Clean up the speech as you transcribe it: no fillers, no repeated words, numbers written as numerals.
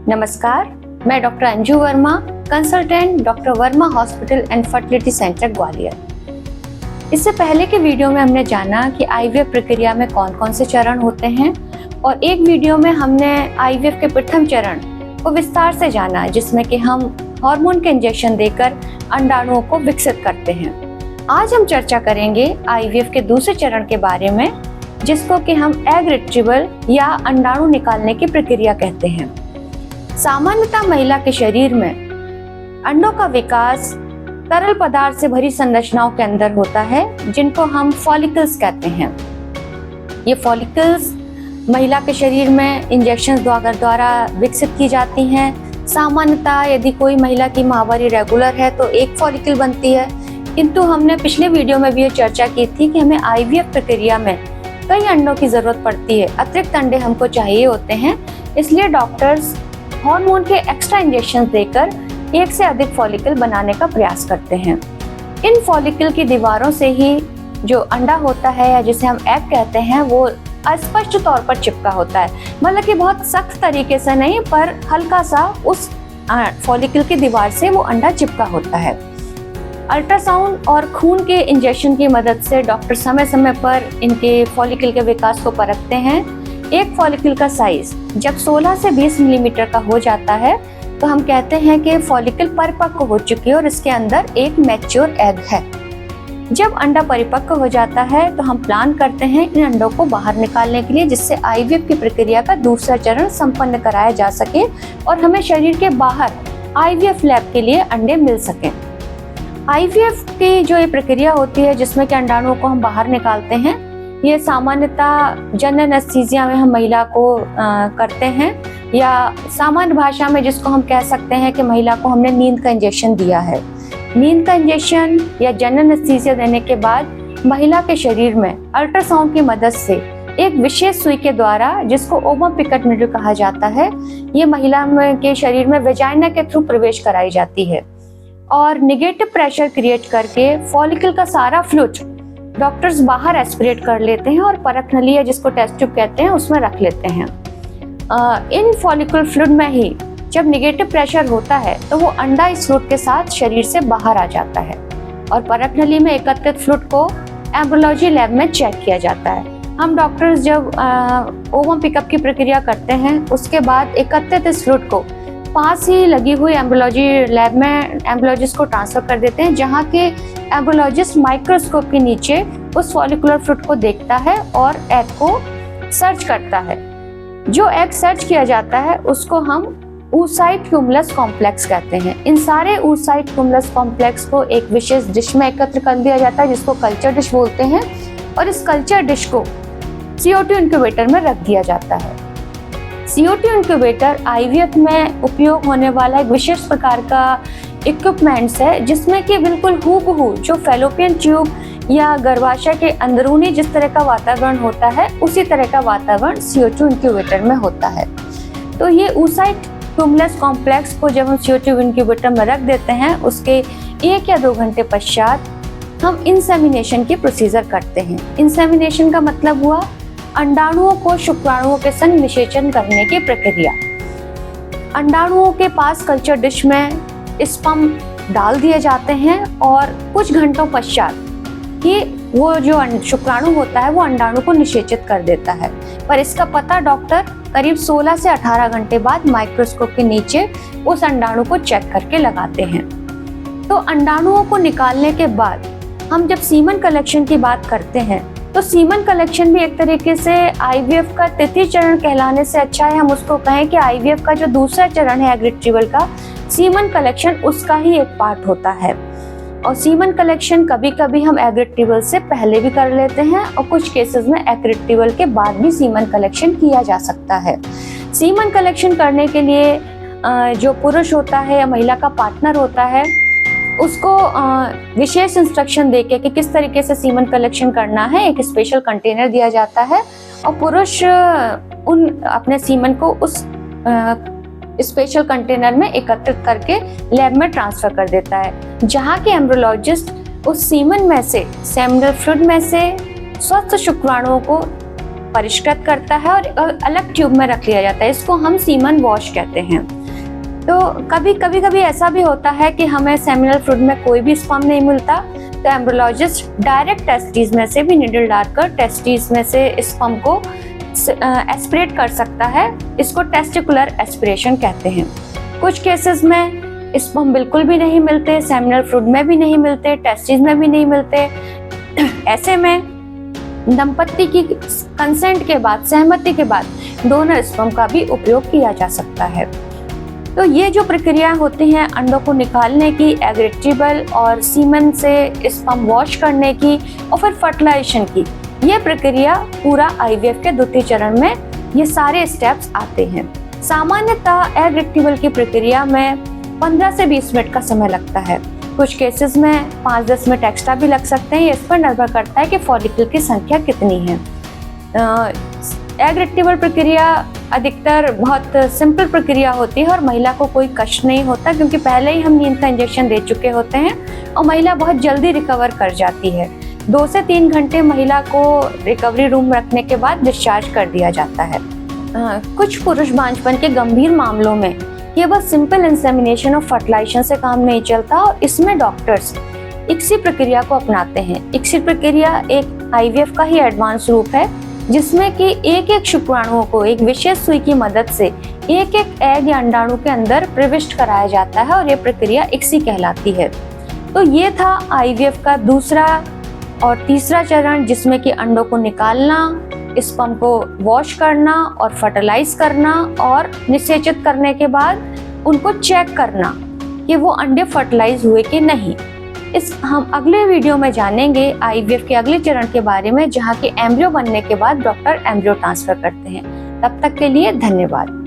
नमस्कार, मैं doctor Anju Verma, consultant doctor Verma hospital and fertility centre Gwalior. इससे पहले के वीडियो में हमने जाना कि आईवीएफ प्रक्रिया में कौन कौन से चरण होते हैं और एक वीडियो में हमने आईवीएफ के प्रथम चरण को विस्तार से जाना, जिसमें कि हम हार्मोन के इंजेक्शन देकर अंडाणुओं को विकसित करते हैं। आज हम चर्चा करेंगे आईवीएफ के दूसरे चरण के बारे में, जिसको कि हम एग रिट्रीवल या अंडाणु निकालने की प्रक्रिया कहते हैं। सामान्यतः महिला के शरीर में अंडों का विकास तरल पदार्थ से भरी संरचनाओं के अंदर होता है, जिनको हम फॉलिकल्स कहते हैं। ये फॉलिकल्स महिला के शरीर में इंजेक्शन द्वारा विकसित की जाती हैं। सामान्यतः यदि कोई महिला की माहवारी रेगुलर है तो एक फॉलिकल बनती है, किंतु हमने पिछले वीडियो में भी ये चर्चा की थी कि हमें आईवीएफ प्रक्रिया में कई अंडों की जरूरत पड़ती है, अतिरिक्त अंडे हमको चाहिए होते हैं। इसलिए डॉक्टर्स हार्मोन के एक्स्ट्रा इंजेक्शन देकर एक से अधिक फॉलिकल बनाने का प्रयास करते हैं। इन फॉलिकल की दीवारों से ही जो अंडा होता है या जिसे हम एग कहते हैं, वो अस्पष्ट तौर पर चिपका होता है। मतलब कि बहुत सख्त तरीके से नहीं, पर हल्का सा उस फॉलिकल की दीवार से वो अंडा चिपका होता है। अल्ट्रासाउंड और खून के इंजेक्शन की मदद से डॉक्टर समय समय पर इनके फॉलिकल के विकास को परखते हैं। एक फॉलिकल का साइज जब 16 से 20 मिलीमीटर का हो जाता है तो हम कहते हैं कि फॉलिकल परिपक्व हो चुकी है और इसके अंदर एक मैच्योर एग है। जब अंडा परिपक्व हो जाता है तो हम प्लान करते हैं इन अंडों को बाहर निकालने के लिए, जिससे आईवीएफ की प्रक्रिया का दूसरा चरण संपन्न कराया जा सके और हमें शरीर के बाहर आईवीएफ लैब के लिए अंडे मिल सकें। आईवीएफ की जो ये प्रक्रिया होती है, जिसमें कि अंडाणुओं को हम बाहर निकालते हैं, ये सामान्यतः जनरल एनेस्थीसिया में हम महिला को करते हैं, या सामान्य भाषा में जिसको हम कह सकते हैं कि महिला को हमने नींद का इंजेक्शन दिया है। नींद का इंजेक्शन या जनरल एनेस्थीसिया देने के बाद महिला के शरीर में अल्ट्रासाउंड की मदद से एक विशेष सुई के द्वारा, जिसको ओवम पिकट नीडल कहा जाता है, ये महिला के शरीर में वेजाइना के थ्रू प्रवेश कराई जाती है और निगेटिव प्रेशर क्रिएट करके फॉलिकल का सारा फ्लूइड डॉक्टर्स बाहर एस्पिरेट कर लेते हैं और परख नली, जिसको टेस्ट ट्यूब कहते हैं, उसमें रख लेते हैं। इन फॉलिकल फ्लूइड में ही जब निगेटिव प्रेशर होता है तो वो अंडा इस फ्लूइड के साथ शरीर से बाहर आ जाता है और परख नली में एकत्रित फ्लूइड को एम्ब्रियोलॉजी लैब में चेक किया जाता है। हम डॉक्टर्स जब ओवम पिकअप की प्रक्रिया करते हैं, उसके बाद एकत्रित इस फ्लूइड को पास ही लगी हुई एम्ब्रियोलॉजी लैब में एम्ब्रियोलॉजिस्ट को ट्रांसफर कर देते हैं, जहाँ के एम्ब्रियोलॉजिस्ट माइक्रोस्कोप के नीचे उस फॉलिकुलर फ्लूइड को देखता है और एग को सर्च करता है। जो एग सर्च किया जाता है उसको हम oocyte cumulus कॉम्प्लेक्स कहते हैं। इन सारे oocyte cumulus कॉम्प्लेक्स को एक विशेष डिश में एकत्र कर दिया जाता है, जिसको कल्चर डिश बोलते हैं, और इस कल्चर डिश को CO2 इंक्यूबेटर में रख दिया जाता है। CO2 इंक्यूबेटर आईवीएफ में उपयोग होने वाला एक विशेष प्रकार का इक्विपमेंट्स है, जिसमें कि बिल्कुल हूबहू जो फैलोपियन ट्यूब या गर्भाशय के अंदरूनी जिस तरह का वातावरण होता है, उसी तरह का वातावरण CO2 इंक्यूबेटर में होता है। तो ये oocyte cumulus कॉम्प्लेक्स को जब हम CO2 इंक्यूबेटर में रख देते हैं, उसके 1 या 2 घंटे पश्चात हम इंसेमिनेशन की प्रोसीजर करते हैं। इंसेमिनेशन का मतलब हुआ अंडाणुओं को शुक्राणुओं के संग निषेचन करने की प्रक्रिया। अंडाणुओं के पास कल्चर डिश में स्पर्म डाल दिए जाते हैं और कुछ घंटों पश्चात ही वो जो शुक्राणु होता है वो अंडाणु को निषेचित कर देता है। पर इसका पता डॉक्टर करीब 16 से 18 घंटे बाद माइक्रोस्कोप के नीचे उस अंडाणु को चेक करके लगाते हैं। तो अंडाणुओं को निकालने के बाद हम जब सीमन कलेक्शन की बात करते हैं, तो सीमन कलेक्शन भी एक तरीके से आईवीएफ का तृतीय चरण कहलाने से अच्छा है हम उसको कहें कि आईवीएफ का जो दूसरा चरण है एग रिट्रीवल का, सीमन कलेक्शन उसका ही एक पार्ट होता है। और सीमन कलेक्शन कभी कभी हम एग रिट्रीवल से पहले भी कर लेते हैं और कुछ केसेस में एग रिट्रीवल के बाद भी सीमन कलेक्शन किया जा सकता है। सीमन कलेक्शन करने के लिए जो पुरुष होता है या महिला का पार्टनर होता है, उसको विशेष इंस्ट्रक्शन देके कि किस तरीके से सीमन कलेक्शन करना है, एक स्पेशल कंटेनर दिया जाता है और पुरुष उन अपने सीमन को उस स्पेशल कंटेनर में एकत्रित करके लैब में ट्रांसफर कर देता है, जहाँ के एम्ब्रियोलॉजिस्ट उस सीमन में से, सेमिनल फ्लूइड में से स्वस्थ शुक्राणुओं को परिष्कृत करता है और अलग ट्यूब में रख लिया जाता है। इसको हम सीमन वॉश कहते हैं। तो कभी ऐसा भी होता है कि हमें सेमिनल फ्लूइड में कोई भी स्पर्म नहीं मिलता, तो एम्ब्रियोलॉजिस्ट डायरेक्ट टेस्टिस में से भी निडल डालकर टेस्टिस में से स्पर्म को एस्पिरेट कर सकता है। इसको टेस्टिकुलर एस्पिरेशन कहते हैं। कुछ केसेस में स्पर्म बिल्कुल भी नहीं मिलते, सेमिनल फ्लूइड में भी नहीं मिलते, टेस्टिस में भी नहीं मिलते। ऐसे में दंपत्ति की कंसेंट के बाद, सहमति के बाद डोनर स्पर्म का भी उपयोग किया जा सकता है। तो ये जो प्रक्रिया होती हैं अंडों को निकालने की, एग रिट्रीवल और सीमेन से स्पर्म वॉश करने की और फिर फर्टिलाइजेशन की, ये प्रक्रिया पूरा आईवीएफ के द्वितीय चरण में ये सारे स्टेप्स आते हैं। सामान्यतः एग रिट्रीवल की प्रक्रिया में 15 से 20 मिनट का समय लगता है। कुछ केसेस में 5-10 मिनट एक्स्ट्रा भी लग सकते हैं। इस पर निर्भर करता है कि फॉलिकल की संख्या कितनी है। एग रिट्रीवल प्रक्रिया अधिकतर बहुत सिंपल प्रक्रिया होती है और महिला को कोई कष्ट नहीं होता, क्योंकि पहले ही हम नींद का इंजेक्शन दे चुके होते हैं और महिला बहुत जल्दी रिकवर कर जाती है। 2 से 3 घंटे महिला को रिकवरी रूम में रखने के बाद डिस्चार्ज कर दिया जाता है। कुछ पुरुष बांझपन के गंभीर मामलों में केवल सिंपल इंसेमिनेशन और फर्टिलाइजेशन से काम नहीं चलता और इसमें डॉक्टर्स इक्सी प्रक्रिया को अपनाते हैं। इक्सी प्रक्रिया एक आईवीएफ का ही एडवांस रूप है, जिसमें कि एक शुक्राणुओं को एक विशेष सुई की मदद से एक एग या अंडाणु के अंदर प्रविष्ट कराया जाता है और ये प्रक्रिया इक्सी कहलाती है। तो ये था आईवीएफ का दूसरा और तीसरा चरण, जिसमें कि अंडों को निकालना, स्पर्म को वॉश करना और फर्टिलाइज करना और निषेचित करने के बाद उनको चेक करना कि वो अंडे फर्टिलाइज हुए कि नहीं। हम अगले वीडियो में जानेंगे आईवीएफ के अगले चरण के बारे में, जहाँ के एम्ब्रियो बनने के बाद डॉक्टर एम्ब्रियो ट्रांसफर करते हैं। तब तक के लिए धन्यवाद।